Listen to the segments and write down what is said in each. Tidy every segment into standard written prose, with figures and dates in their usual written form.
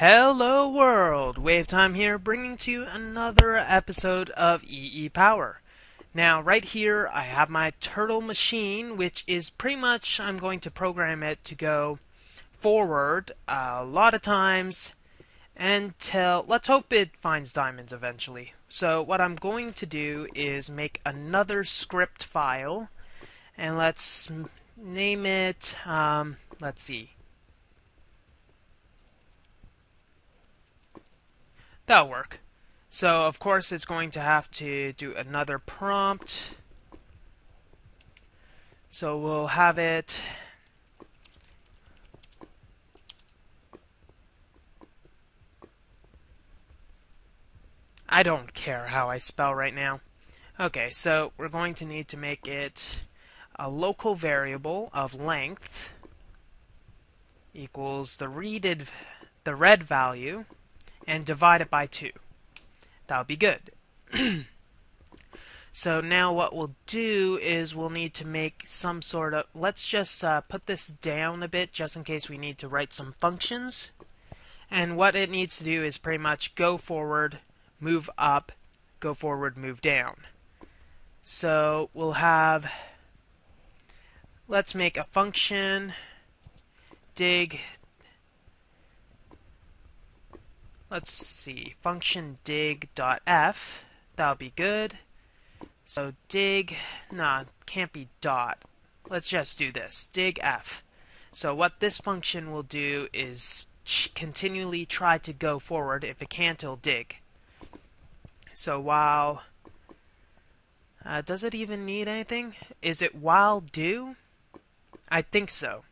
Hello world! WayofTime here, bringing to you another episode of EEPower. Now, right here, I have my turtle machine, which is pretty much, I'm going to program it to go forward a lot of times until, let's hope it finds diamonds eventually. So what I'm going to do is make another script file, and let's name it, let's see. That'll work. So, of course, it's going to have to do another prompt. So we'll have it I don't care how I spell right now. Okay, so we're going to need to make it a local variable of length equals the red value and divide it by 2. That'll be good. So now what we'll do is we'll need to make some sort of, let's just put this down a bit just in case we need to write some functions. And what it needs to do is pretty much go forward, move up, go forward, move down. So we'll have, let's make a function, dig, let's see, function dig.f, that'll be good. So dig, nah, can't be dot. Let's just do this, dig f. So what this function will do is continually try to go forward. If it can't, it'll dig. So while, does it even need anything? Is it while do? I think so.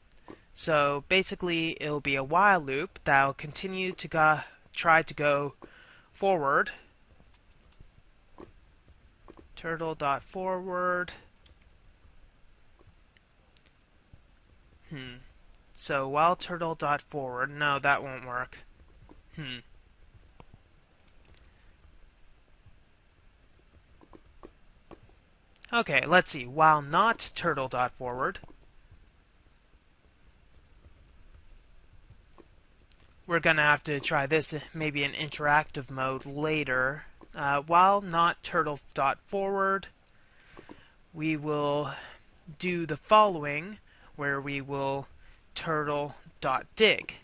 So basically, it'll be a while loop that'll continue to try to go forward. Turtle.forward. So while turtle.forward, no, that won't work. Okay, let's see. While not turtle.forward, we're gonna have to try this maybe in interactive mode later. While not turtle.forward, we will do the following, where we will turtle.dig.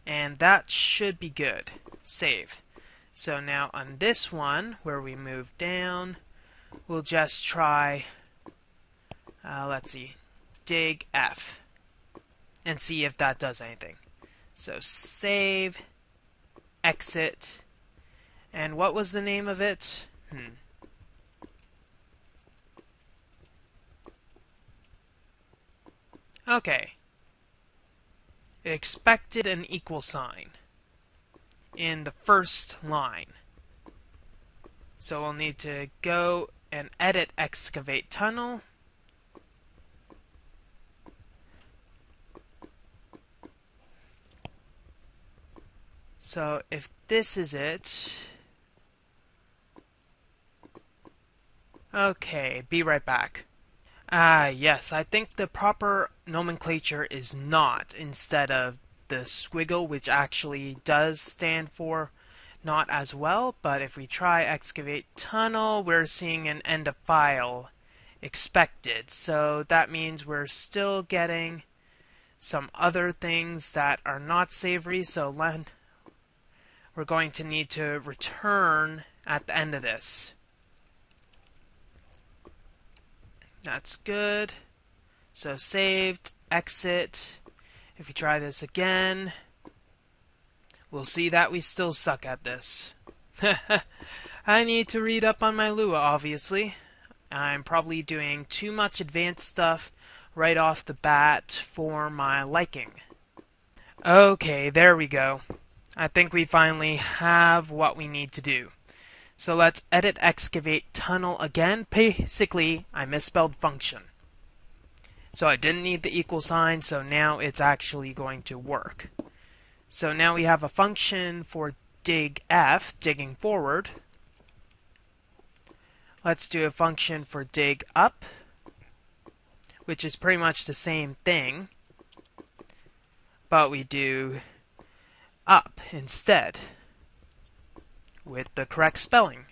And that should be good. Save. So now on this one, where we move down, we'll just try, let's see, dig F, and see if that does anything. So save, exit, and what was the name of it? Okay. It expected an equal sign in the first line. So we'll need to go and edit excavate tunnel. So if this is it, okay, be right back. Yes, I think the proper nomenclature is not instead of the squiggle, which actually does stand for not as well, but if we try excavate tunnel, we're seeing an end of file expected. So that means we're still getting some other things that are not savory, so we're going to need to return at the end of this. That's good. So saved, exit. If we try this again, we'll see that we still suck at this. I need to read up on my Lua, obviously. I'm probably doing too much advanced stuff right off the bat for my liking. Okay, there we go. I think we finally have what we need to do. So let's edit excavate tunnel again. Basically, I misspelled function. So I didn't need the equal sign, so now it's actually going to work. So now we have a function for dig F, digging forward. Let's do a function for dig up, which is pretty much the same thing, but we do up instead with the correct spelling.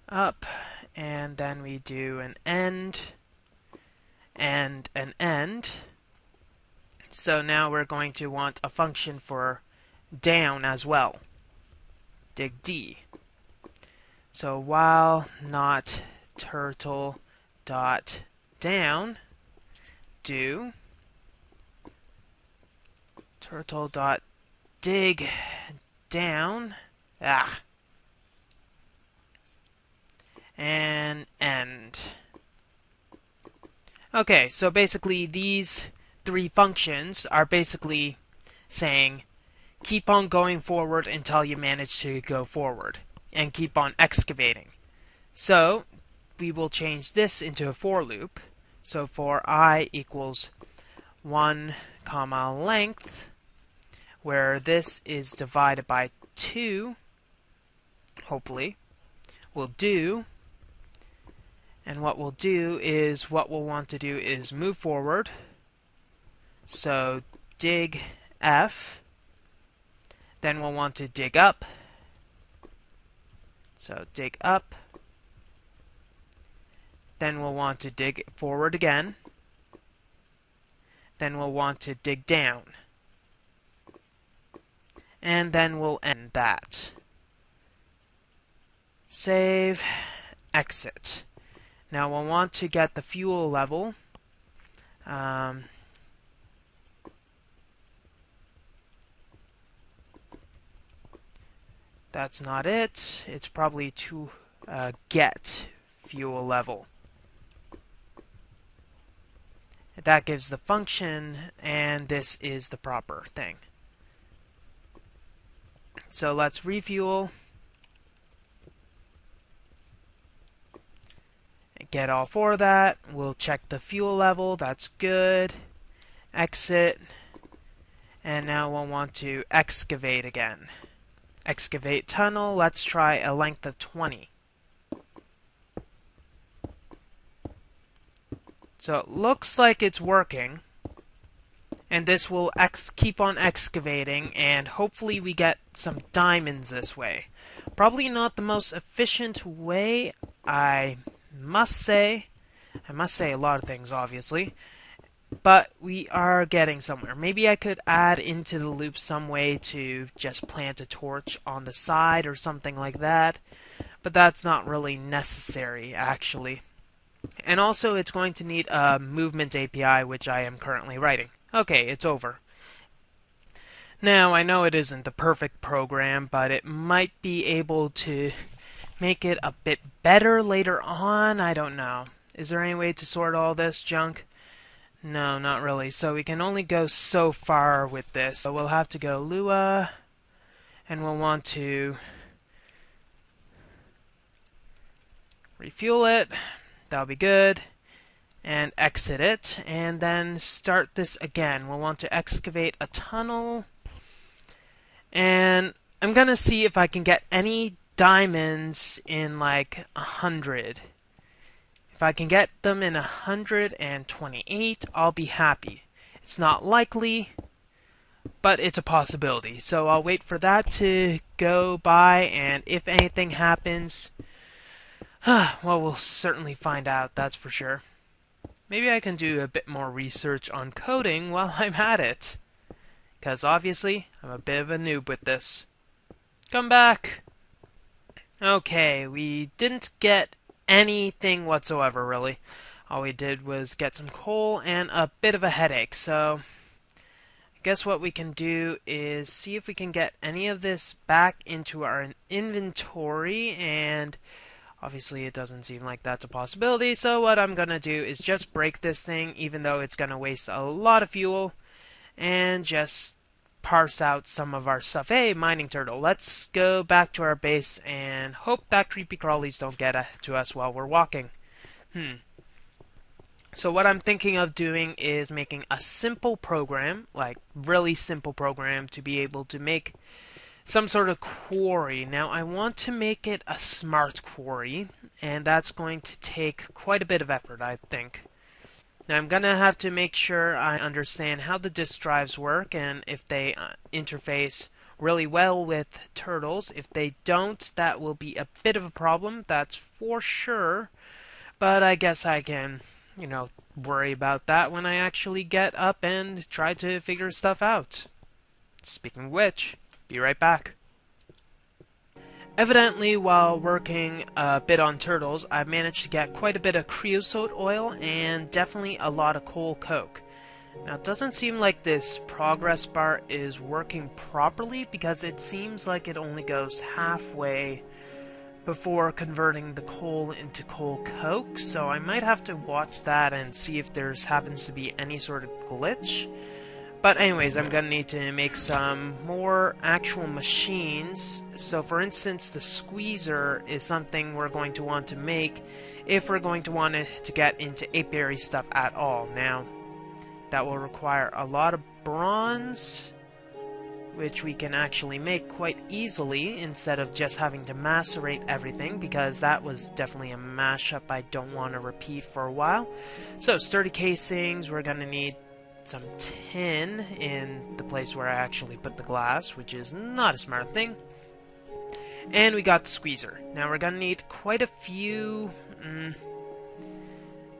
Up, and then we do an end and an end. So now we're going to want a function for down as well. Dig D. So while not turtle dot down, do turtle dot dig down and end. Okay, so basically these three functions are basically saying keep on going forward until you manage to go forward, and keep on excavating. So we will change this into a for loop. So for I equals 1 comma length, where this is divided by 2, hopefully, we'll do. And what we'll do is, what we'll want to do is move forward. So dig F. Then we'll want to dig up. So dig up. Then we'll want to dig forward again. Then we'll want to dig down. And then we'll end that. Save, exit. Now we'll want to get the fuel level. That's not it. It's probably to get fuel level. That gives the function, and this is the proper thing. So let's refuel. Get all four of that. We'll check the fuel level. That's good. Exit. And now we'll want to excavate again. Excavate tunnel. Let's try a length of 20. So it looks like it's working. And this will keep on excavating, and hopefully we get some diamonds this way. Probably not the most efficient way, I must say a lot of things, obviously, but we are getting somewhere. Maybe I could add into the loop some way to just plant a torch on the side or something like that, but that's not really necessary, actually. And also, it's going to need a movement API, which I am currently writing. Okay, it's over. Now, I know it isn't the perfect program, but it might be able to make it a bit better later on. I don't know. Is there any way to sort all this junk? No, not really. So we can only go so far with this. So we'll have to go Lua, and we'll want to refuel it. That'll be good. And exit it, and then start this again. We'll want to excavate a tunnel, and I'm gonna see if I can get any diamonds in like 100. If I can get them in 128, I'll be happy. It's not likely, but it's a possibility. So I'll wait for that to go by, and if anything happens, well, we'll certainly find out, that's for sure. Maybe I can do a bit more research on coding while I'm at it. Because obviously, I'm a bit of a noob with this. Come back! Okay, we didn't get anything whatsoever, really. All we did was get some coal and a bit of a headache, so I guess what we can do is see if we can get any of this back into our inventory, and obviously, it doesn't seem like that's a possibility, so what I'm going to do is just break this thing, even though it's going to waste a lot of fuel, and just parse out some of our stuff. Hey, mining turtle, let's go back to our base and hope that creepy crawlies don't get to us while we're walking. So what I'm thinking of doing is making a simple program, like really simple program, to be able to make some sort of quarry. Now I want to make it a smart quarry, and that's going to take quite a bit of effort, I think. Now I'm going to have to make sure I understand how the disk drives work and if they interface really well with turtles. If they don't, that will be a bit of a problem, that's for sure. But I guess I can, worry about that when I actually get up and try to figure stuff out. Speaking of which, be right back. Evidently, while working a bit on turtles, I've managed to get quite a bit of creosote oil and definitely a lot of coal coke. Now, it doesn't seem like this progress bar is working properly because it seems like it only goes halfway before converting the coal into coal coke, so I might have to watch that and see if there's happens to be any sort of glitch. But anyways, I'm going to need to make some more actual machines. So for instance, the squeezer is something we're going to want to make if we're going to want to get into apiary stuff at all. Now, that will require a lot of bronze, which we can actually make quite easily instead of just having to macerate everything, because that was definitely a mashup I don't want to repeat for a while. So sturdy casings, we're going to need some tin in the place where I actually put the glass, which is not a smart thing. And we got the squeezer. Now we're going to need quite a few...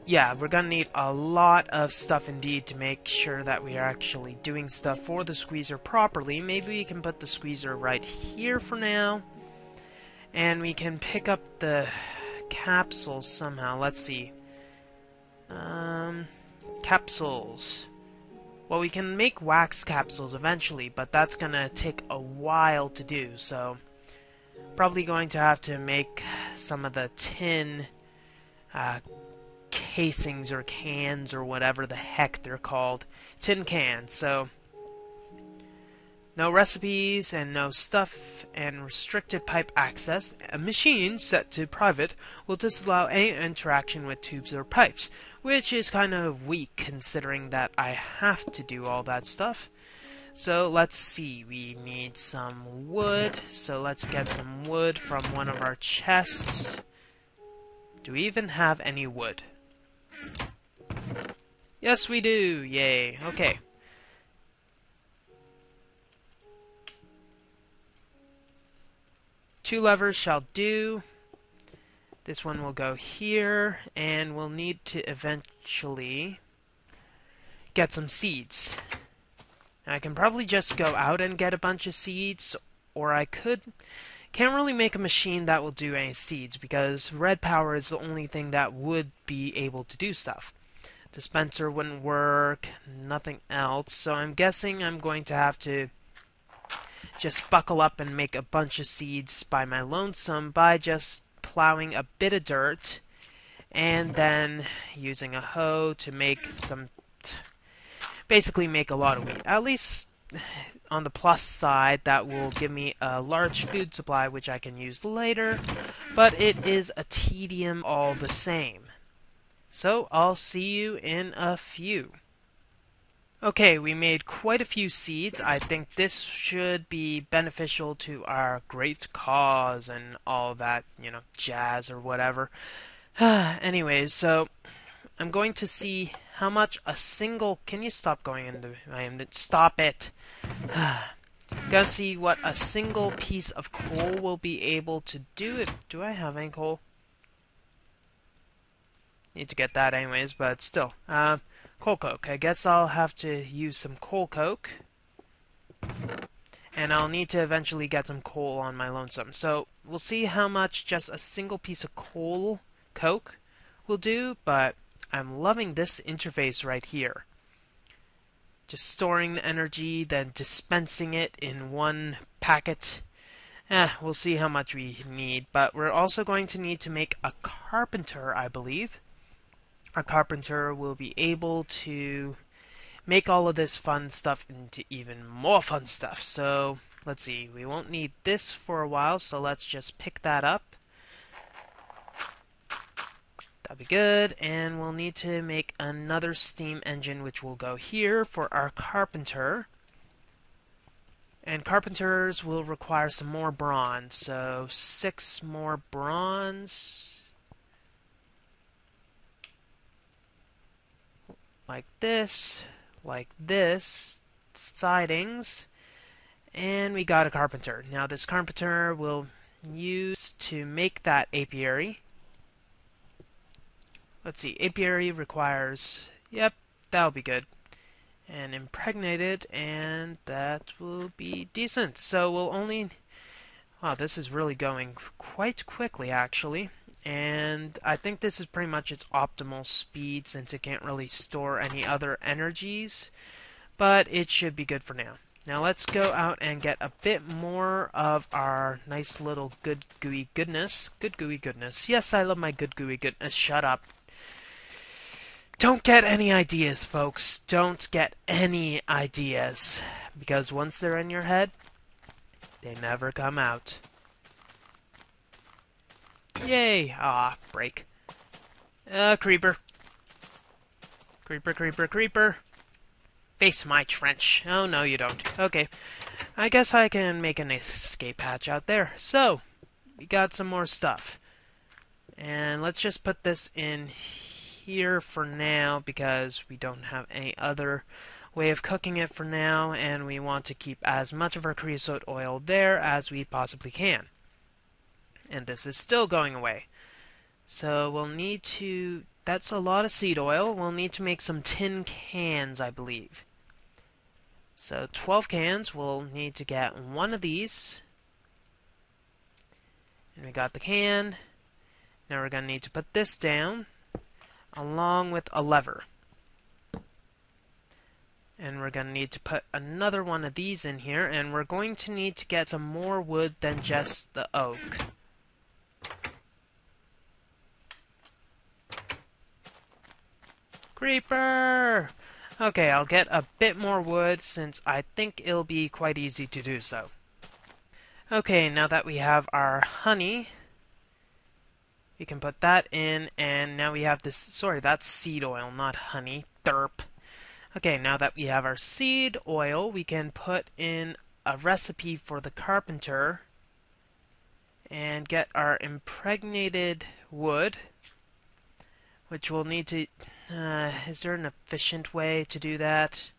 yeah, we're going to need a lot of stuff indeed to make sure that we are actually doing stuff for the squeezer properly. Maybe we can put the squeezer right here for now. And we can pick up the capsules somehow. Let's see. Capsules. Well, we can make wax capsules eventually, but that's going to take a while to do, so probably going to have to make some of the tin casings or cans or whatever the heck they're called. Tin cans, so no recipes and no stuff and restricted pipe access. A machine set to private will disallow any interaction with tubes or pipes, which is kind of weak considering that I have to do all that stuff. So let's see, we need some wood, so let's get some wood from one of our chests. Do we even have any wood? Yes, we do! Yay. Okay. Two levers shall do. This one will go here, and we'll need to eventually get some seeds. Now, I can probably just go out and get a bunch of seeds, or I can't really make a machine that will do any seeds, because red power is the only thing that would be able to do stuff. Dispenser wouldn't work, nothing else, so I'm guessing I'm going to have to just buckle up and make a bunch of seeds by my lonesome by just plowing a bit of dirt and then using a hoe to make some, basically make a lot of wheat. At least on the plus side, that will give me a large food supply which I can use later, but it is a tedium all the same. So I'll see you in a few. Okay, we made quite a few seeds. I think this should be beneficial to our great cause and all that, jazz or whatever. Anyways, so I'm going to see how much a single... Can you stop going into... Stop it! Gonna see what a single piece of coal will be able to do. Do I have any coal? Need to get that anyways, but still. Coal coke. I guess I'll have to use some coal coke. And I'll need to eventually get some coal on my lonesome. So we'll see how much just a single piece of coal coke will do, but I'm loving this interface right here. Just storing the energy, then dispensing it in one packet. We'll see how much we need, but we're also going to need to make a carpenter, I believe. A carpenter will be able to make all of this fun stuff into even more fun stuff. So, let's see, we won't need this for a while, so let's just pick that up. That'll be good, and we'll need to make another steam engine which will go here for our carpenter. And carpenters will require some more bronze, so 6 more bronze. Like this, sidings, and we got a carpenter. Now this carpenter will use to make that apiary. Let's see, apiary requires, yep, that'll be good. And impregnated, and that will be decent. So we'll only, wow, this is really going quite quickly actually. And I think this is pretty much its optimal speed since it can't really store any other energies, but it should be good for now. Now let's go out and get a bit more of our nice little good gooey goodness. Good gooey goodness. Yes, I love my good gooey goodness. Shut up. Don't get any ideas, folks. Don't get any ideas. Because once they're in your head, they never come out. Yay! Ah, break. Creeper. Creeper, creeper, creeper. Face my trench. Oh, no, you don't. Okay. I guess I can make an escape hatch out there. So, we got some more stuff. And let's just put this in here for now because we don't have any other way of cooking it for now, and we want to keep as much of our creosote oil there as we possibly can. And this is still going away. So we'll need to, that's a lot of seed oil. We'll need to make some tin cans, I believe. So 12 cans, we'll need to get one of these. And we got the can. Now we're going to need to put this down along with a lever. And we're going to need to put another one of these in here, and we're going to need to get some more wood than just the oak. Creeper! Okay, I'll get a bit more wood since I think it'll be quite easy to do so. Okay, now that we have our honey, we can put that in, and now we have this, sorry, that's seed oil, not honey. Derp. Okay, now that we have our seed oil, we can put in a recipe for the carpenter and get our impregnated wood, which we'll need to, is there an efficient way to do that?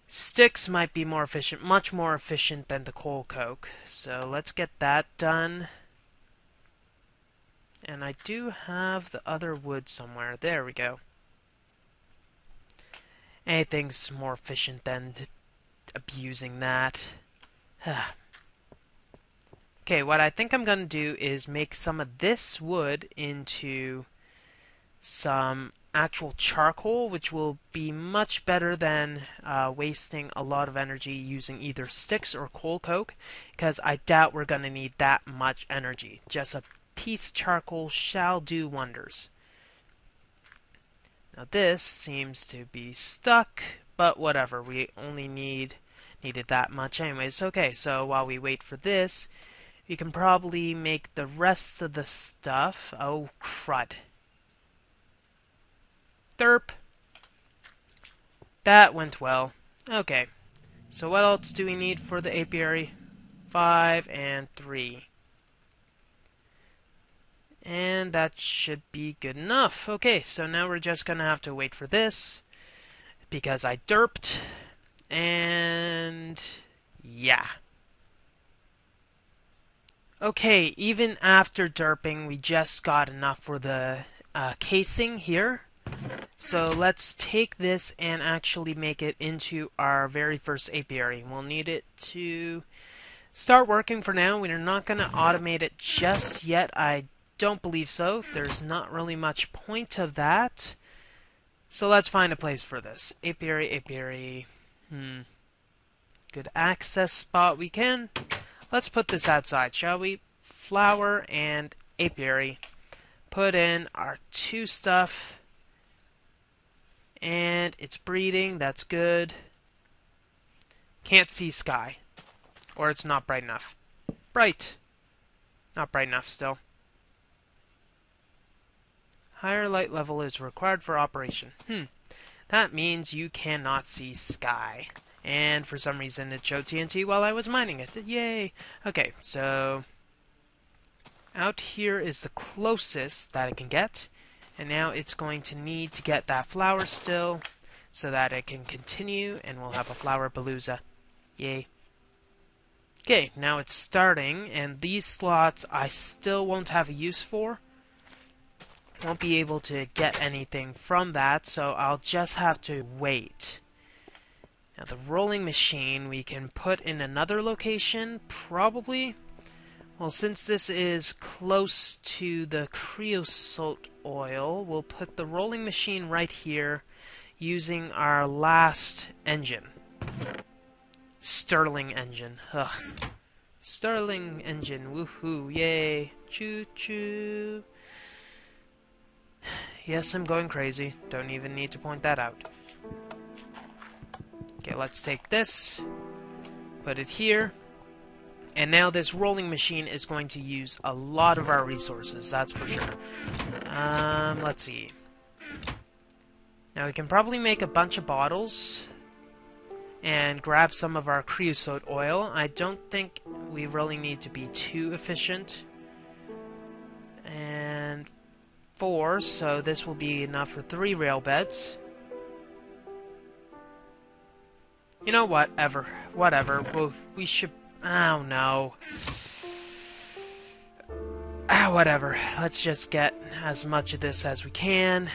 Sticks might be more efficient, much more efficient than the coal coke. So let's get that done. And I do have the other wood somewhere. There we go. Anything's more efficient than abusing that. Okay, what I think I'm going to do is make some of this wood into some actual charcoal, which will be much better than wasting a lot of energy using either sticks or coal coke, because I doubt we're going to need that much energy. Just a piece of charcoal shall do wonders. Now this seems to be stuck, but whatever, we only needed that much anyways. Okay, so while we wait for this, we can probably make the rest of the stuff. Oh, crud. Derp. That went well. Okay, so what else do we need for the apiary? 5 and 3. And that should be good enough. Okay, so now we're just going to have to wait for this, because I derped, and yeah. Okay, even after derping, we just got enough for the casing here. So let's take this and actually make it into our very first apiary. We'll need it to start working for now. We're not going to automate it just yet. I don't believe so. There's not really much point of that. So let's find a place for this. Apiary. Good access spot we can. Let's put this outside, shall we? Flower and apiary. Put in our 2 stuff. And it's breeding. That's good. Can't see sky. Or it's not bright enough. Bright. Not bright enough still. Higher light level is required for operation. That means you cannot see sky. And for some reason it showed TNT while I was mining it. Yay! Okay, so out here is the closest that it can get. And now it's going to need to get that flower still so that it can continue, and we'll have a flower palooza. Yay. Okay, now it's starting, and these slots I still won't have a use for. Won't be able to get anything from that, so I'll just have to wait. Now the rolling machine we can put in another location, probably. Well, since this is close to the creosote oil, we'll put the rolling machine right here using our last engine. Stirling engine. Ugh. Stirling engine. Woohoo. Yay. Choo-choo. Yes, I'm going crazy. Don't even need to point that out. Okay, let's take this. Put it here. And now this rolling machine is going to use a lot of our resources, that's for sure. Let's see. Now we can probably make a bunch of bottles and grab some of our creosote oil. I don't think we really need to be too efficient. And 4, so this will be enough for 3 rail beds. You know what? Whatever. We should... Oh, no. Whatever. Let's just get as much of this as we can.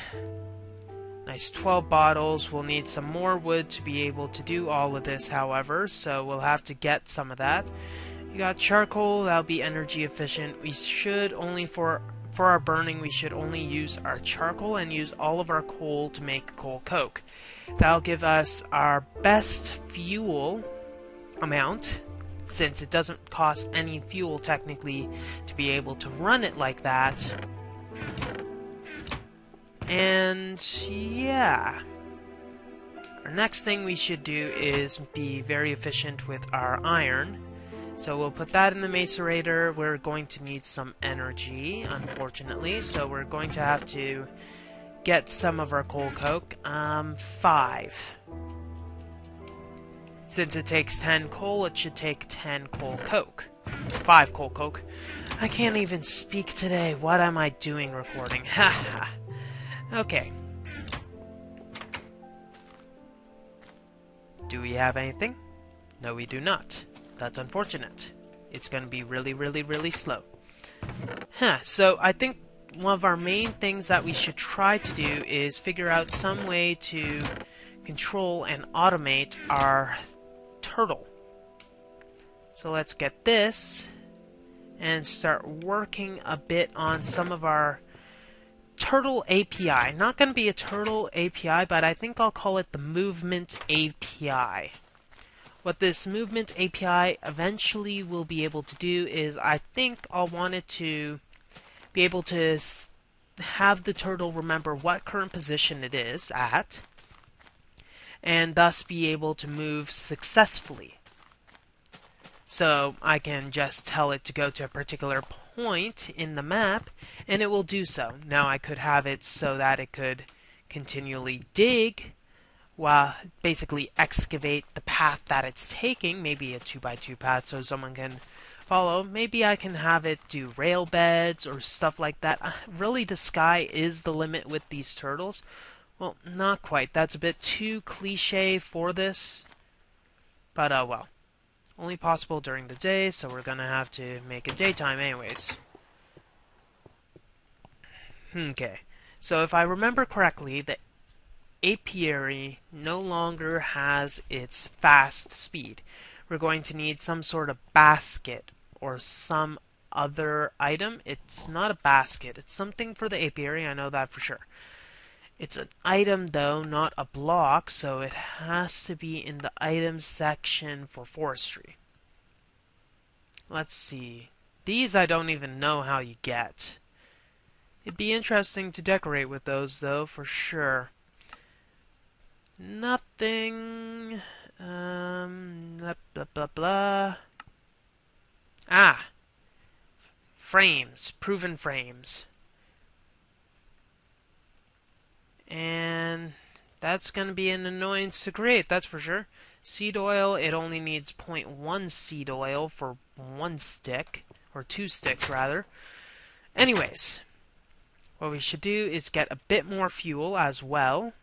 Nice 12 bottles. We'll need some more wood to be able to do all of this, however, so we'll have to get some of that. You got charcoal. That'll be energy efficient. We should only, for our burning, we should only use our charcoal and use all of our coal to make coal coke. That'll give us our best fuel amount, since it doesn't cost any fuel technically to be able to run it like that. And yeah, our next thing we should do is be very efficient with our iron. So we'll put that in the macerator. We're going to need some energy, unfortunately, so we're going to have to get some of our coal coke. 5. Since it takes 10 coal, it should take 10 coal coke. 5 coal coke. I can't even speak today. What am I doing recording? Haha. Okay. Do we have anything? No, we do not. That's unfortunate. It's going to be really, really, really slow. So I think one of our main things that we should try to do is figure out some way to control and automate our turtle. So let's get this and start working a bit on some of our turtle API. Not going to be a turtle API, but I think I'll call it the movement API. What this movement API eventually will be able to do is, I think I'll want it to be able to have the turtle remember what current position it is at, and thus be able to move successfully. So I can just tell it to go to a particular point in the map, and it will do so. Now I could have it so that it could continually dig, while basically excavate the path that it's taking, maybe a 2x2 path so someone can follow. Maybe I can have it do rail beds or stuff like that. Really, the sky is the limit with these turtles. Well, not quite. That's a bit too cliche for this. But, well. Only possible during the day, so we're gonna have to make it daytime anyways. Okay. So if I remember correctly, the apiary no longer has its fast speed. We're going to need some sort of basket or some other item. It's not a basket. It's something for the apiary, I know that for sure. It's an item though, not a block, so it has to be in the items section for forestry. Let's see. These I don't even know how you get. It'd be interesting to decorate with those though, for sure. Nothing. Blah, blah, blah, blah. Ah! Frames. Proven frames. And that's going to be an annoyance to create, that's for sure. Seed oil, it only needs 0.1 seed oil for 1 stick, or 2 sticks rather. Anyways, what we should do is get a bit more fuel as well.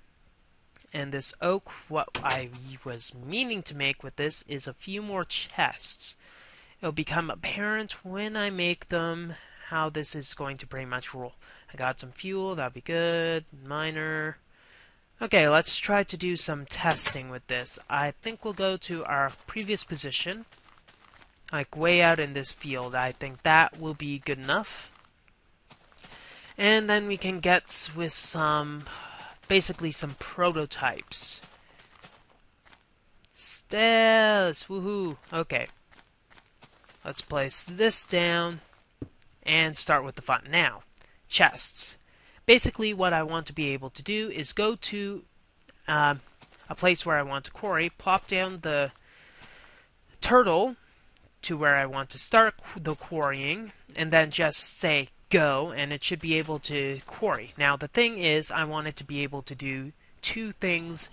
And this oak, what I was meaning to make with this is a few more chests. It'll become apparent when I make them how this is going to pretty much roll. I got some fuel, that'd be good. Miner. Okay, let's try to do some testing with this. I think we'll go to our previous position, like way out in this field. I think that will be good enough. And then we can get with some, basically some prototypes. Stealth! Woohoo! Okay. Let's place this down and start with the fun. Now, chests. Basically, what I want to be able to do is go to a place where I want to quarry, plop down the turtle to where I want to start the quarrying, and then just say go, and it should be able to quarry. Now, the thing is, I want it to be able to do 2 things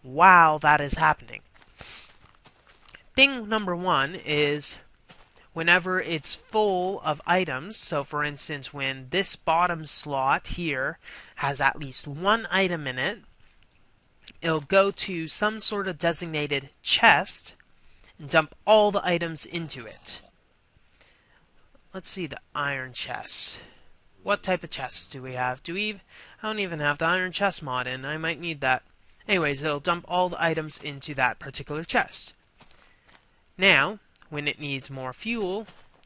while that is happening. Thing number 1 is whenever it's full of items, so for instance when this bottom slot here has at least 1 item in it, it'll go to some sort of designated chest and dump all the items into it. Let's see the iron chest. What type of chests do we have? I don't even have the iron chest mod in. I might need that. Anyways, it'll dump all the items into that particular chest. Now, when it needs more fuel,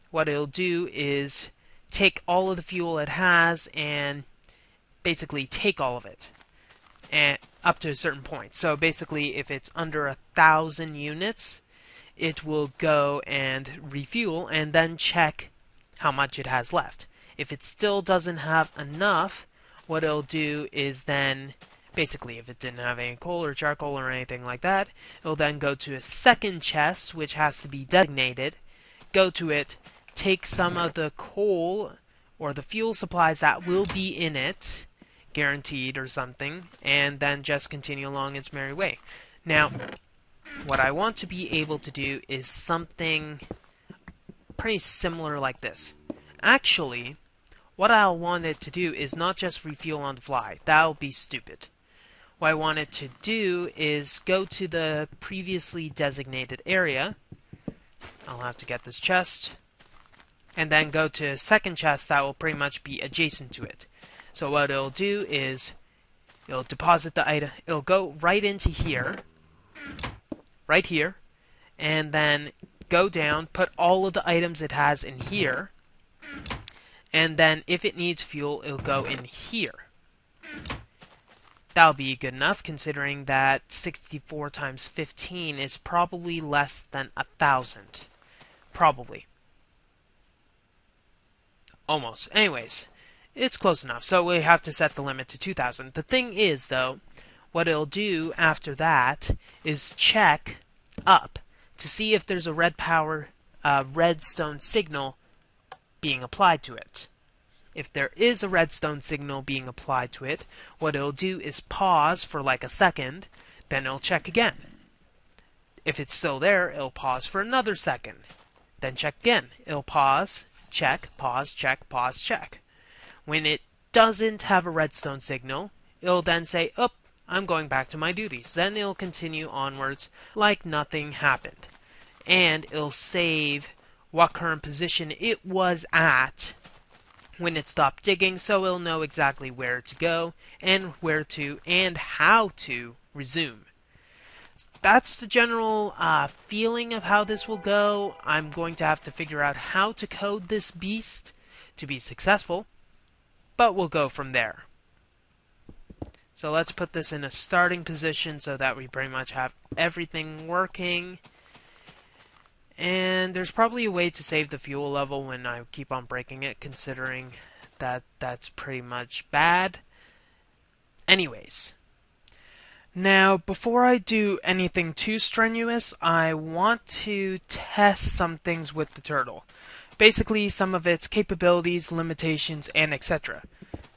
what it'll do is take all of the fuel it has and basically take all of it, and up to a certain point. So basically, if it's under 1,000 units, it will go and refuel and then check how much it has left. If it still doesn't have enough, what it'll do is then, basically, if it didn't have any coal or charcoal or anything like that, it'll then go to a second chest, which has to be designated, go to it, take some of the coal or the fuel supplies that will be in it, guaranteed or something, and then just continue along its merry way. Now, what I want to be able to do is something pretty similar like this. Actually, what I'll want it to do is not just refuel on the fly. That'll be stupid. What I want it to do is go to the previously designated area. I'll have to get this chest. And then go to a second chest that will pretty much be adjacent to it. So what it'll do is it'll deposit the item. It'll go right into here. Right here. And then go down, put all of the items it has in here. And then if it needs fuel, it'll go in here. That'll be good enough, considering that 64 times 15 is probably less than 1,000. Probably. Almost. Anyways, it's close enough, so we have to set the limit to 2,000. The thing is, though, what it'll do after that is check up to see if there's a redstone signal being applied to it. If there is a redstone signal being applied to it, what it'll do is pause for like a second, then it'll check again. If it's still there, it'll pause for another second, then check again. It'll pause, check, pause, check, pause, check. When it doesn't have a redstone signal, it'll then say, "Oh, I'm going back to my duties." Then it'll continue onwards like nothing happened. And it'll save what current position it was at when it stopped digging, so it'll know exactly where to go and how to resume. That's the general feeling of how this will go. I'm going to have to figure out how to code this beast to be successful, but we'll go from there. So let's put this in a starting position so that we pretty much have everything working. And there's probably a way to save the fuel level when I keep on breaking it, considering that that's pretty much bad. Anyways. Now, before I do anything too strenuous, I want to test some things with the turtle. Basically, some of its capabilities, limitations, and etc.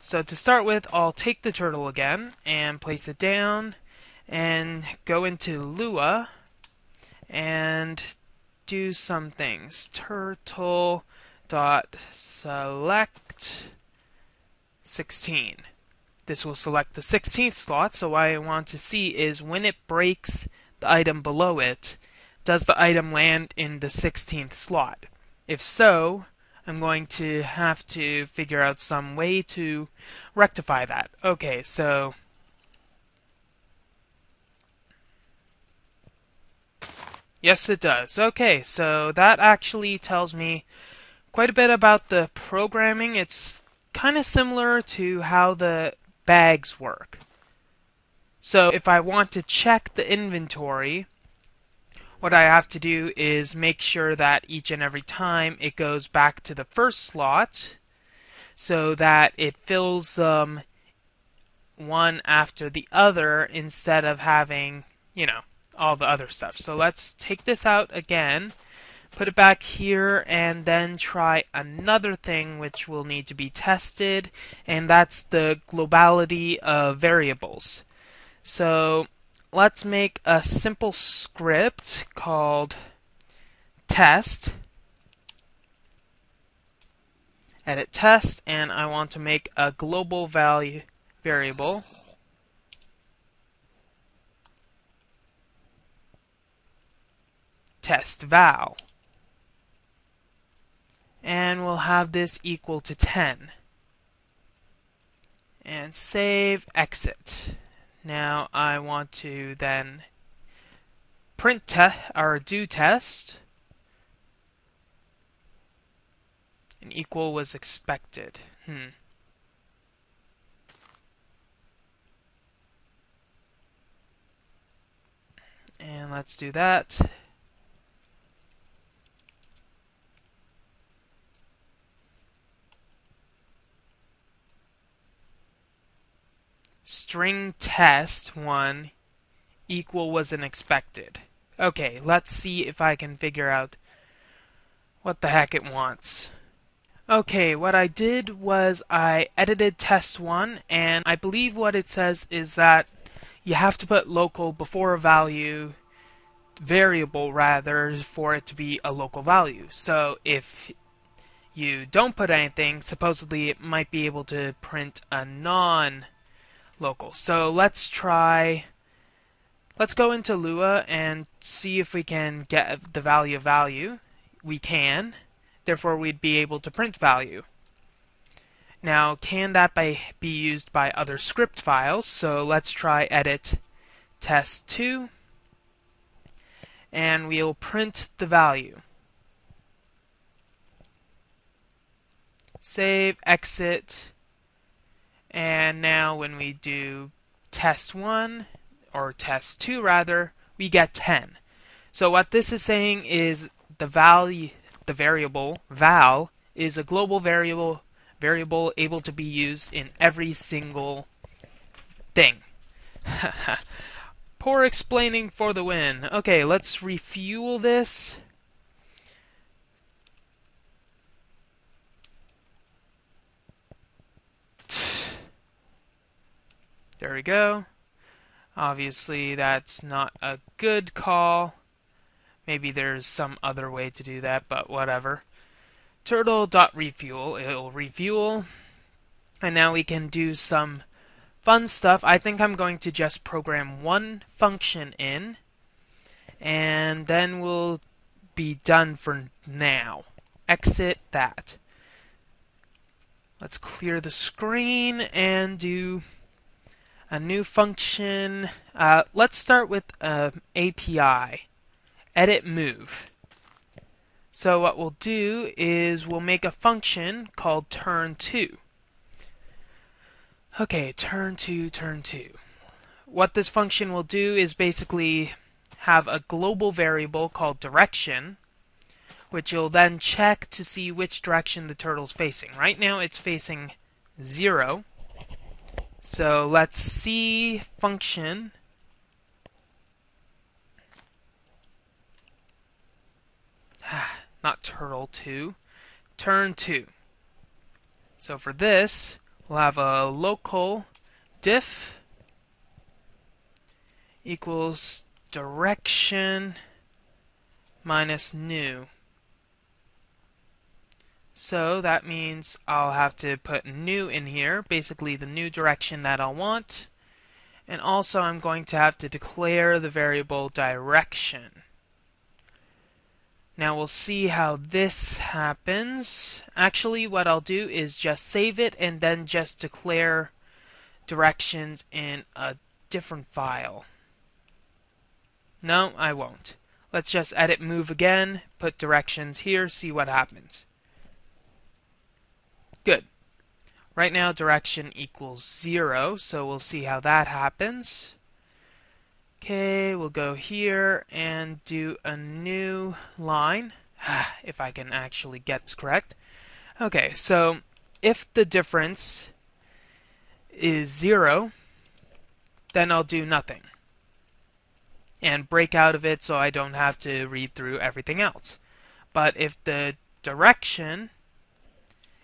So to start with, I'll take the turtle again and place it down and go into Lua and do some things. Turtle dot select 16. This will select the 16th slot, so what I want to see is when it breaks the item below it, does the item land in the 16th slot? If so, I'm going to have to figure out some way to rectify that. Okay, so yes, it does. Okay, so that actually tells me quite a bit about the programming. It's kind of similar to how the bags work. So if I want to check the inventory, what I have to do is make sure that each and every time it goes back to the first slot so that it fills them one after the other instead of having, all the other stuff. So let's take this out again, put it back here, and then try another thing which will need to be tested, and that's the globality of variables. So let's make a simple script called test, edit test, and I want to make a global value variable test val, and we'll have this equal to 10, and save, exit. Now I want to then print or do test, and equal was expected. And let's do that. String test 1 equal wasn't expected. Okay, let's see if I can figure out what the heck it wants. Okay, what I did was I edited test 1, and I believe what it says is that you have to put local before a variable rather, for it to be a local value. So if you don't put anything, supposedly it might be able to print a non-local. So let's go into Lua and see if we can get the value. We can. Therefore, we'd be able to print value. Now, can that be used by other script files? So let's try edit test2, and we'll print the value. Save, exit, and now when we do test1, or test2 rather, we get 10. So what this is saying is the variable val is a global variable able to be used in every single thing. Poor explaining for the win. Okay, let's refuel this. There we go. Obviously, that's not a good call. Maybe there's some other way to do that, but whatever. Turtle.refuel, it'll refuel. And now we can do some fun stuff. I think I'm going to just program one function in, and then we'll be done for now. Exit that. Let's clear the screen and do a new function. Let's start with API. Edit move. So what we'll do is we'll make a function called turn2. Okay, turn2. What this function will do is basically have a global variable called direction, which you'll then check to see which direction the turtle's facing. Right now it's facing 0. So let's see function. Not turtle2, turn2. So for this, we'll have a local diff equals direction minus new. So that means I'll have to put new in here, basically the new direction that I'll want. And also I'm going to have to declare the variable direction. Now we'll see how this happens. Actually, what I'll do is just save it and then just declare directions in a different file. No, I won't. Let's just edit move again, put directions here, see what happens. Good. Right now direction equals 0, so we'll see how that happens. Okay, we'll go here and do a new line, if I can actually get this correct. Okay, so if the difference is 0, then I'll do nothing and break out of it so I don't have to read through everything else. But if the direction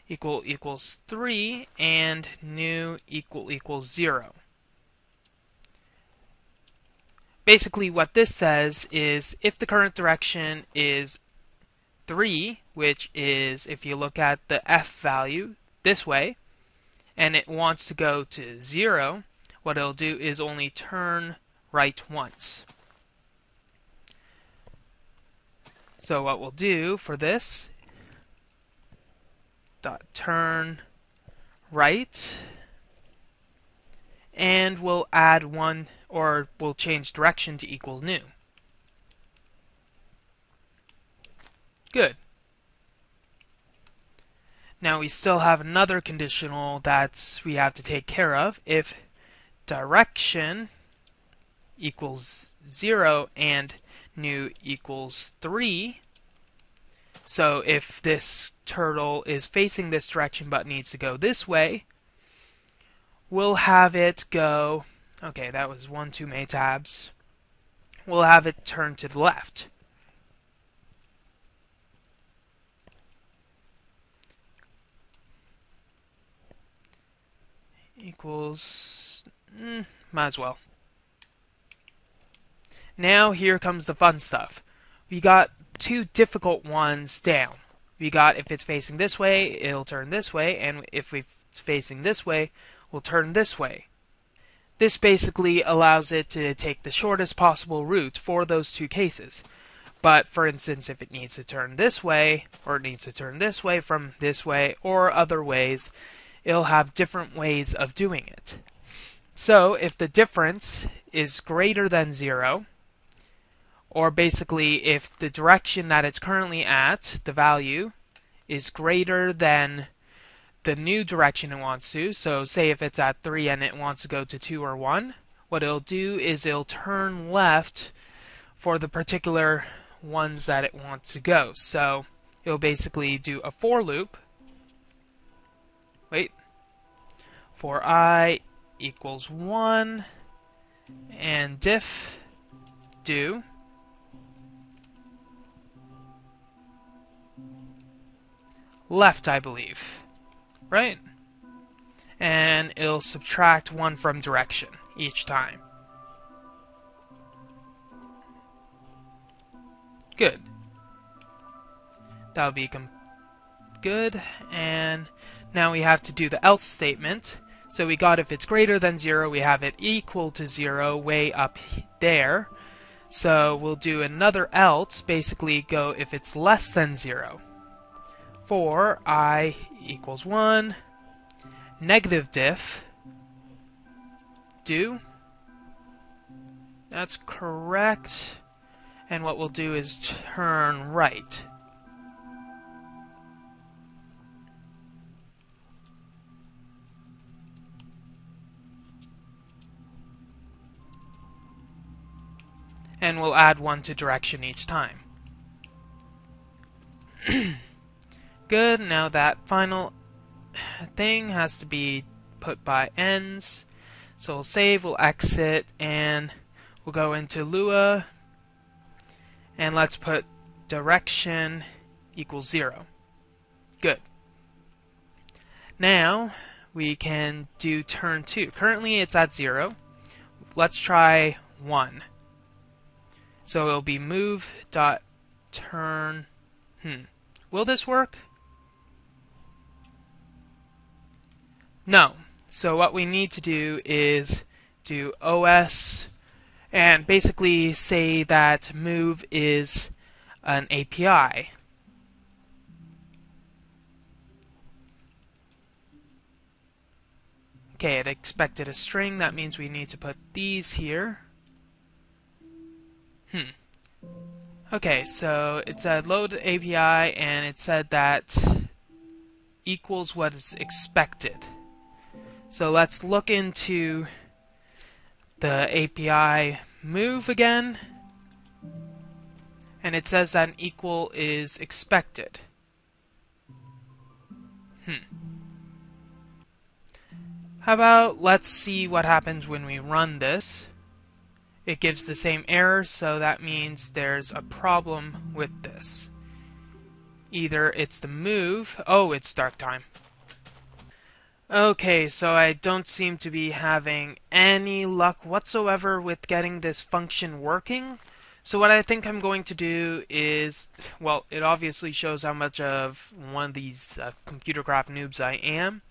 equals 3 and new equals 0. Basically what this says is if the current direction is 3, which is, if you look at the f value this way, and it wants to go to 0, what it'll do is only turn right once. So what we'll do for this, dot turn right, and we'll add one, or we'll change direction to equal new. Good. Now we still have another conditional that we have to take care of. If direction equals 0 and new equals 3, so if this turtle is facing this direction but needs to go this way, we'll have it go, okay, that was one too many tabs. We'll have it turn to the left. Equals, might as well. Now here comes the fun stuff. We got two difficult ones down. We got if it's facing this way, it'll turn this way, and if it's facing this way, we'll turn this way. This basically allows it to take the shortest possible route for those two cases. But for instance, if it needs to turn this way, or it needs to turn this way from this way, or other ways, it'll have different ways of doing it. So if the difference is greater than 0, or basically if the direction that it's currently at, the value, is greater than the new direction it wants to, so say if it's at 3 and it wants to go to 2 or 1, what it'll do is it'll turn left for the particular ones that it wants to go. So it'll basically do a for loop. For I equals 1 and diff do left, I believe, right? And it'll subtract 1 from direction each time. Good. That'll be good. And now we have to do the else statement. So we got if it's greater than 0, we have it equal to 0 way up there. So we'll do another else, basically go if it's less than 0. For I equals 1, negative diff do. That's correct. And what we'll do is turn right. And we'll add 1 to direction each time. Good, now that final thing has to be put by ends. So we'll save, we'll exit, and we'll go into Lua, and let's put direction equals 0. Good. Now we can do turn 2. Currently it's at 0. Let's try 1. So it'll be move dot turn. Will this work? No. So what we need to do is do OS and basically say that move is an API. Okay, it expected a string. That means we need to put these here. Okay, so it said load API, and it said that equals what is expected. So let's look into the API move again, and it says that an equal is expected. How about let's see what happens when we run this. It gives the same error, so that means there's a problem with this. Either it's the move. Oh, it's dark time. Okay, so I don't seem to be having any luck whatsoever with getting this function working. So what I think I'm going to do is, well, it obviously shows how much of one of these computer graph noobs I am.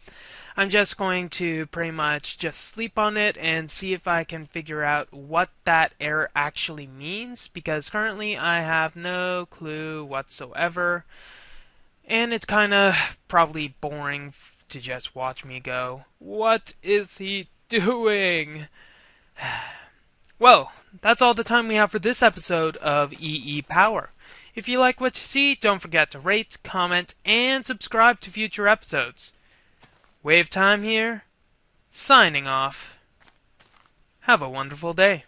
I'm just going to pretty much just sleep on it and see if I can figure out what that error actually means, because currently I have no clue whatsoever, and it's kind of probably boring to just watch me go, what is he doing? Well, that's all the time we have for this episode of EEPower. If you like what you see, don't forget to rate, comment, and subscribe to future episodes. WayofTime here, signing off. Have a wonderful day.